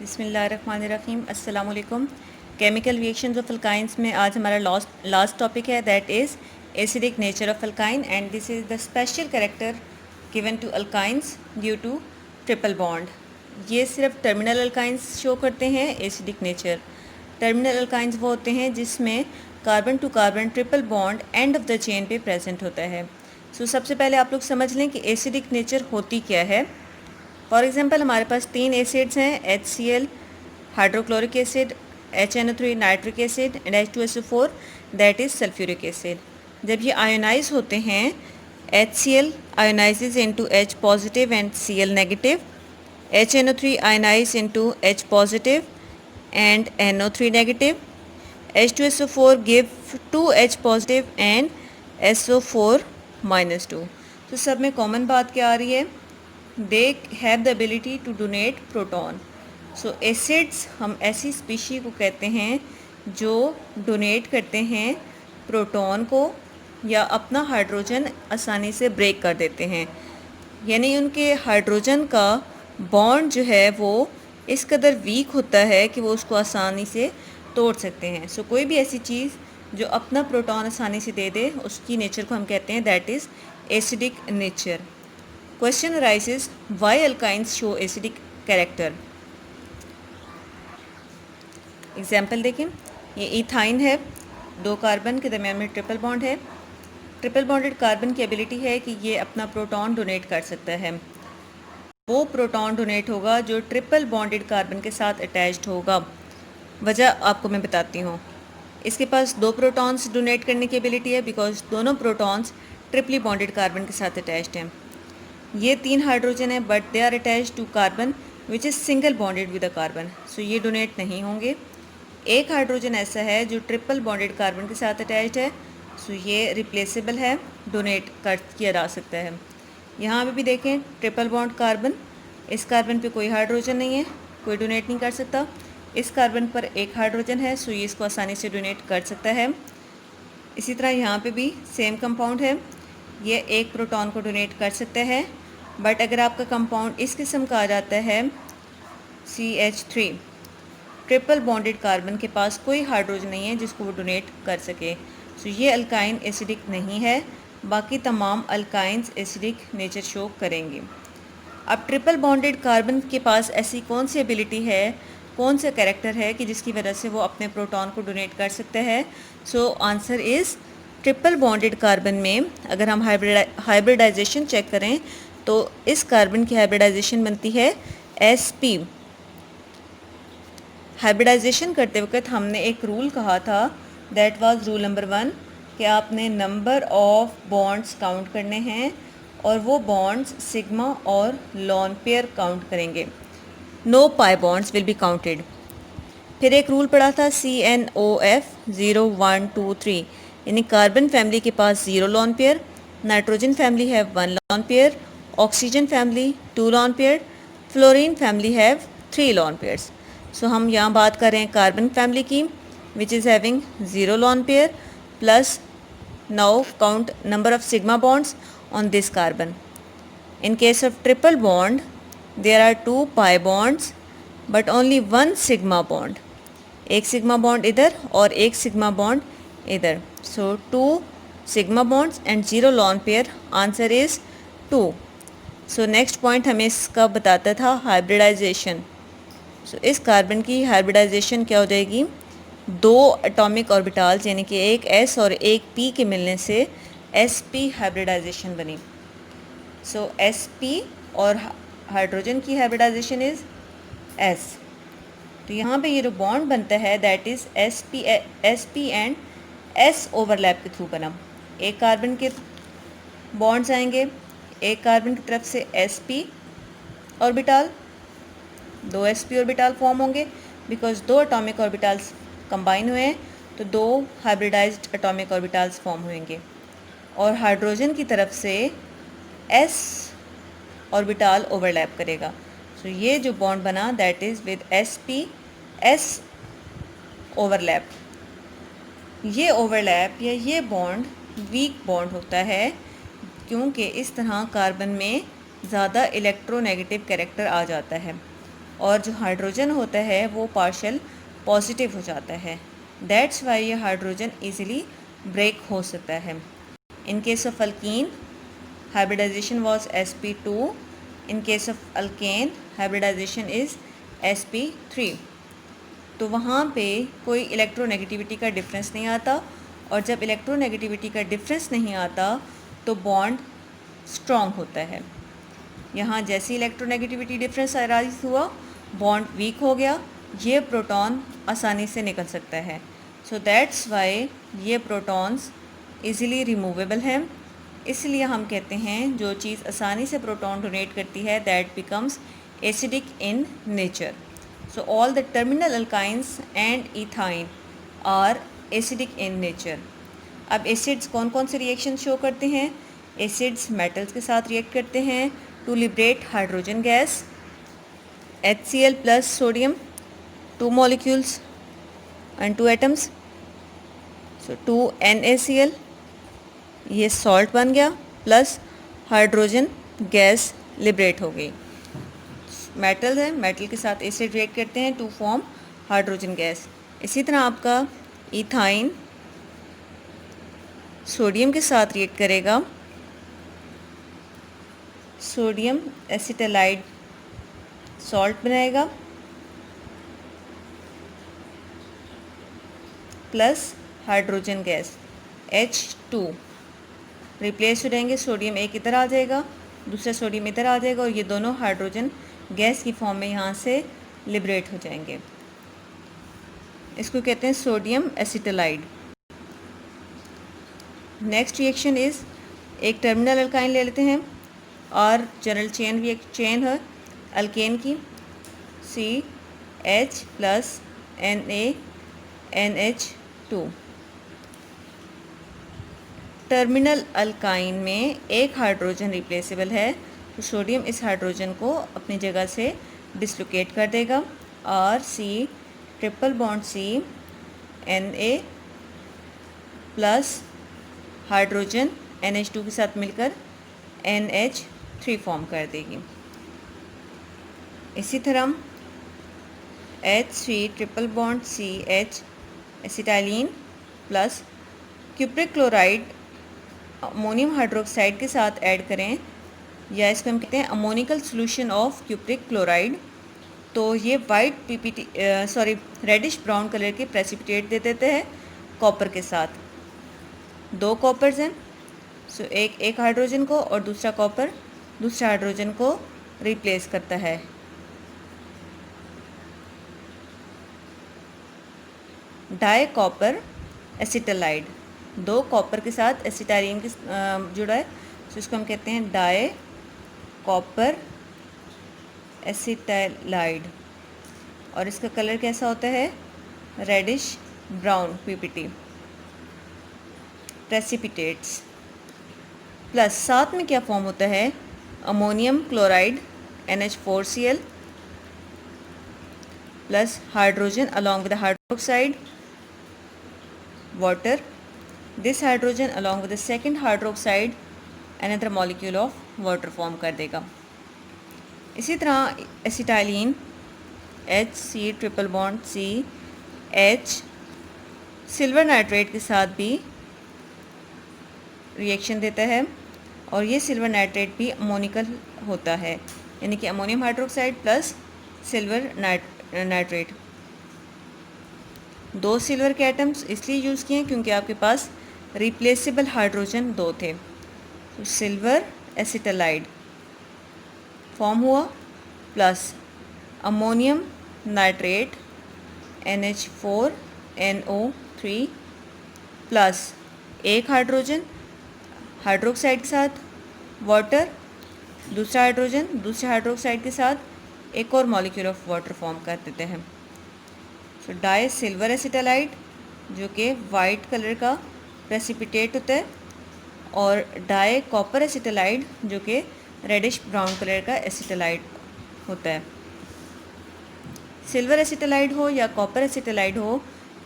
बिस्मिल्लाहिर्रहमानिर्रहीम अस्सलाम वालेकुम। केमिकल रिएक्शंस ऑफ अल्काइंस में आज हमारा लास्ट टॉपिक है, that is acidic nature of alkyne and this is the special character given to alkynes due to triple bond. ये सिर्फ टर्मिनल अल्काइंस शो करते हैं एसिडिक नेचर। टर्मिनल अल्काइंस वो होते हैं जिसमें carbon to carbon triple bond end of the chain पे present होता है। सबसे पहले आप लोग समझ लें कि एसिडिक नेचर होती क्या है। फॉर एग्जांपल हमारे पास 3 एसिड्स हैं, HCl hydrochloric acid, HNO3 nitric acid and H2SO4 that is sulphuric acid. जब ये आयोनाइज होते हैं, HCl ionises into H positive and Cl negative, HNO3 ionise into H positive and NO3 negative, H2SO4 give 2H positive and SO4-2। तो सब में common बात क्या आ रही है? They have the ability to donate proton. Acids हम ऐसी स्पीशी को कहते हैं जो डोनेट करते हैं प्रोटॉन को या अपना हाइड्रोजन आसानी से ब्रेक कर देते हैं, यानी उनके हाइड्रोजन का बॉन्ड जो है वो इस कदर वीक होता है कि वो उसको आसानी से तोड़ सकते हैं। कोई भी ऐसी चीज़ जो अपना प्रोटॉन आसानी से दे दे, उसकी नेचर को हम कहते हैं that is acidic nature. Question arises, why alkynes show acidic character? Example देखें, ये इथाइन है, 2 कार्बन के दरमियान में ट्रिपल बॉन्ड है। ट्रिपल बॉन्डेड कार्बन की एबिलिटी है कि ये अपना प्रोटॉन डोनेट कर सकता है। वो प्रोटॉन डोनेट होगा जो ट्रिपल बॉन्डेड कार्बन के साथ अटैच्ड होगा। वजह आपको मैं बताती हूँ। इसके पास 2 प्रोटॉन्स डोनेट करने की एबिलिटी है बिकॉज दोनों प्रोटॉन्स ट्रिपली बॉन्डेड कार्बन के साथ अटैच्ड हैं। ये 3 हाइड्रोजन है but they are attach to carbon which is single bonded with a carbon, ये डोनेट नहीं होंगे। एक हाइड्रोजन ऐसा है जो ट्रिपल बॉन्डेड कार्बन के साथ अटैच्ड है, ये रिप्लेसेबल है, डोनेट कर किया जा सकता है। यहाँ पे भी देखें, ट्रिपल बॉन्ड कार्बन, इस कार्बन पे कोई हाइड्रोजन नहीं है, कोई डोनेट नहीं कर सकता। इस कार्बन पर एक हाइड्रोजन है, ये इसको आसानी से डोनेट कर सकता है। इसी तरह यहाँ पे भी सेम कंपाउंड है, ये एक प्रोटॉन को डोनेट कर सकता है। बट अगर आपका कंपाउंड इस किस्म का आ जाता है CH3, ट्रिपल बॉन्डेड कार्बन के पास कोई हाइड्रोजन नहीं है जिसको वो डोनेट कर सके, ये अल्काइन एसिडिक नहीं है। बाकी तमाम अल्काइंस एसिडिक नेचर शो करेंगे। अब ट्रिपल बॉन्डेड कार्बन के पास ऐसी कौन सी एबिलिटी है, कौन सा कैरेक्टर है कि जिसकी वजह से वो अपने प्रोटॉन को डोनेट कर सकता है? Answer is triple bonded carbon में अगर हम हाइब्रिडाइजेशन चेक करें तो इस कार्बन की हाइब्रिडाइजेशन बनती है sp। हाइब्रिडाइजेशन करते वक्त हमने एक रूल कहा था, दैट वाज रूल नंबर 1, कि आपने नंबर ऑफ बॉन्ड्स काउंट करने हैं और वो बॉन्ड्स सिग्मा और लॉन पेयर काउंट करेंगे, no pi bonds will be counted. फिर एक रूल पढ़ा था CNOF 0 1 2 3, यानी कार्बन फैमिली के पास 0 लॉन पेयर, नाइट्रोजन फैमिली है 1 lone pair, oxygen family 2 lone pair, fluorine family have 3 lone pairs. हम यहाँ बात कर रहे हैं कार्बन फैमिली की which is having 0 lone pair plus now count number of sigma bonds on this carbon. In case of triple bond there are 2 pi bonds but only 1 sigma bond, एक sigma bond इधर और एक sigma bond इधर, 2 sigma bonds and 0 lone pair, answer is 2। Next point हमें इसका बताता था hybridisation. इस कार्बन की हाइब्रिडाइजेशन क्या हो जाएगी? 2 एटॉमिक ऑर्बिटल्स यानी कि एक S और एक P के मिलने से sp हाइब्रिडाइजेशन बनी। sp और हाइड्रोजन की हाइब्रिडाइजेशन इज़ S। तो यहाँ पे ये जो बॉन्ड बनता है that is sp and S overlap के थ्रू बना। एक कार्बन के बॉन्ड्स आएंगे, एक कार्बन की तरफ से sp orbital, 2 sp orbital form होंगे बिकॉज 2 एटॉमिक ऑर्बिटल्स कंबाइन हुए हैं, तो 2 हाइब्रिडाइज्ड एटॉमिक ऑर्बिटल्स फॉर्म होंगे। और हाइड्रोजन की तरफ से s ऑर्बिटल ओवरलैप करेगा, ये जो बॉन्ड बना that is with sp s overlap. ये ओवरलैप या ये बॉन्ड वीक बॉन्ड होता है क्योंकि इस तरह कार्बन में ज़्यादा इलेक्ट्रोनेगेटिव कैरेक्टर आ जाता है और जो हाइड्रोजन होता है वो पार्शियल पॉजिटिव हो जाता है। दैट्स वाई ये हाइड्रोजन ईजिली ब्रेक हो सकता है। इन case of alkyne hybridization was sp2, in case of alkane hybridization is sp3। तो वहाँ पे कोई इलेक्ट्रोनेगेटिविटी का डिफरेंस नहीं आता, और जब इलेक्ट्रोनेगेटिविटी का डिफरेंस नहीं आता तो बॉन्ड स्ट्रॉन्ग होता है। यहाँ जैसे इलेक्ट्रोनेगेटिविटी डिफरेंस अराइज हुआ, बॉन्ड वीक हो गया, ये प्रोटॉन आसानी से निकल सकता है। सो दैट्स वाई ये प्रोटॉन्स इजीली रिमूवेबल हैं। इसलिए हम कहते हैं जो चीज़ आसानी से प्रोटॉन डोनेट करती है that becomes acidic in nature. So all the terminal alkynes and ethyne are acidic in nature. अब एसिड्स कौन कौन से रिएक्शन शो करते हैं? एसिड्स मेटल्स के साथ रिएक्ट करते हैं to liberate hydrogen gas. HCl plus sodium, 2 molecules and 2 atoms, so 2 NaCl, ये सॉल्ट बन गया, प्लस हाइड्रोजन गैस लिबरेट हो गई। मेटल है, मेटल के साथ एसिड रिएक्ट करते हैं टू फॉर्म हाइड्रोजन गैस। इसी तरह आपका इथाइन सोडियम के साथ रिएक्ट करेगा, सोडियम एसिटालाइड सॉल्ट बनाएगा, plus hydrogen gas H2 replace हो जाएंगे। सोडियम एक इधर आ जाएगा, दूसरा सोडियम इधर आ जाएगा, और ये दोनों हाइड्रोजन गैस की फॉर्म में यहाँ से लिबरेट हो जाएंगे। इसको कहते हैं सोडियम एसिटालाइड। नेक्स्ट रिएक्शन इज़ एक टर्मिनल अल्काइन ले लेते हैं, और जनरल चेन भी एक चेन है अल्केन की, CH plus NaNH2। Terminal alkyne में एक हाइड्रोजन रिप्लेसेबल है, तो सोडियम इस हाइड्रोजन को अपनी जगह से डिसलोकेट कर देगा, और C triple bond C Na plus hydrogen NH2 के साथ मिलकर NH3 फॉर्म कर देगी। इसी तरह HC triple bond CH acetylene plus cupric chloride ammonium hydroxide के साथ ऐड करें, या इसको हम कहते हैं ammoniacal solution of cupric chloride, तो ये वाइट रेडिश ब्राउन कलर के प्रेसिपिटेट दे देते हैं कॉपर के साथ। 2 कॉपर्स हैं, सो एक हाइड्रोजन को और दूसरा कॉपर दूसरे हाइड्रोजन को रिप्लेस करता है। डाई कॉपर एसिटालाइड, 2 कॉपर के साथ एसिटाइलिन के जुड़ा है, तो इसको हम कहते हैं डाई कॉपर एसिटालाइड, और इसका कलर कैसा होता है? Reddish brown PPT precipitates. Plus साथ में क्या फॉर्म होता है? Ammonium chloride NH4Cl plus hydrogen along with hydroxide water. This hydrogen along with the second hydroxide another molecule of water form कर देगा। इसी तरह acetylene HC triple bond CH silver nitrate के साथ भी रिएक्शन देता है, और ये सिल्वर नाइट्रेट भी अमोनिकल होता है, यानी कि ammonium hydroxide plus silver nitrate. 2 silver के एटम्स इसलिए यूज़ किए क्योंकि आपके पास रिप्लेसेबल हाइड्रोजन 2 थे, तो सिल्वर एसिटालाइड फॉर्म हुआ, plus ammonium nitrate NH4NO3 plus एक हाइड्रोजन हाइड्रोक्साइड के साथ वाटर, दूसरा हाइड्रोजन दूसरे हाइड्रोक्साइड के साथ एक और मॉलिक्यूल ऑफ वाटर फॉर्म कर देते हैं। सो डाई सिल्वर एसिटालाइड जो कि वाइट कलर का प्रेसिपिटेट होता है, और डाई कॉपर एसिटालाइड जो कि रेडिश ब्राउन कलर का एसिटालाइड होता है। सिल्वर एसिटालाइड हो या कॉपर एसिटालाइड हो,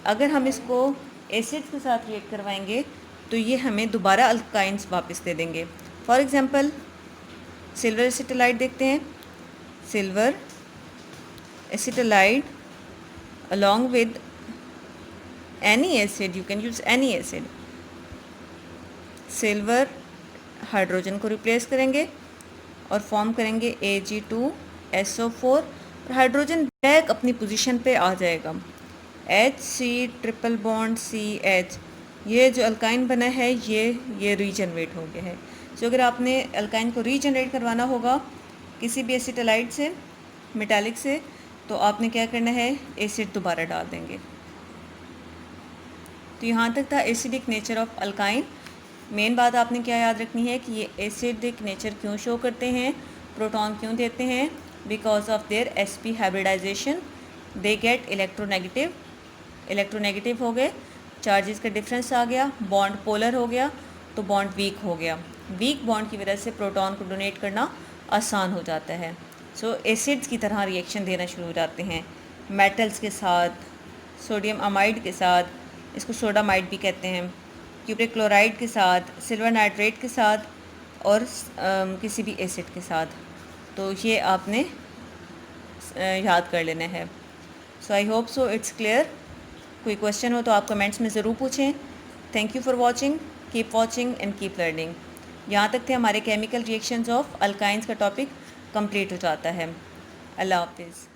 अगर हम इसको एसिड्स के साथ रिएक्ट करवाएंगे तो ये हमें दोबारा अल्काइंस वापस दे देंगे। फॉर एग्जांपल सिल्वर एसिटालाइड देखते हैं, silver acetylide along with any acid, you can use any acid, silver hydrogen को रिप्लेस करेंगे और फॉर्म करेंगे Ag2SO4 और हाइड्रोजन बैक अपनी पोजीशन पे आ जाएगा। HC ट्रिपल बॉन्ड CH, ये जो अल्काइन बना है ये रीजनरेट हो गया है। सो अगर आपने अल्काइन को रीजनरेट करवाना होगा किसी भी एसिटालाइड से, मेटालिक से, तो आपने क्या करना है, एसिड दोबारा डाल देंगे। तो यहाँ तक था acidic nature of alkyne. Main बात आपने क्या याद रखनी है कि ये एसिडिक नेचर क्यों शो करते हैं, प्रोटॉन क्यों देते हैं, because of their sp hybridization they get electronegative हो गए, चार्जेस का डिफरेंस आ गया, बॉन्ड पोलर हो गया, तो बॉन्ड वीक हो गया। वीक बॉन्ड की वजह से प्रोटॉन को डोनेट करना आसान हो जाता है। सो एसिड्स की तरह रिएक्शन देना शुरू हो जाते हैं मेटल्स के साथ, सोडियम अमाइड के साथ, इसको सोडामाइड भी कहते हैं, क्यूप्रिक क्लोराइड के साथ, सिल्वर नाइट्रेट के साथ और किसी भी एसिड के साथ। तो ये आपने याद कर लेना है। So I hope so it's clear. कोई क्वेश्चन हो तो आप कमेंट्स में ज़रूर पूछें। Thank you for watching, keep watching and keep learning. यहाँ तक थे हमारे केमिकल रिएक्शंस ऑफ अल्काइंस का टॉपिक कंप्लीट हो जाता है। अल्लाह हाफिज़।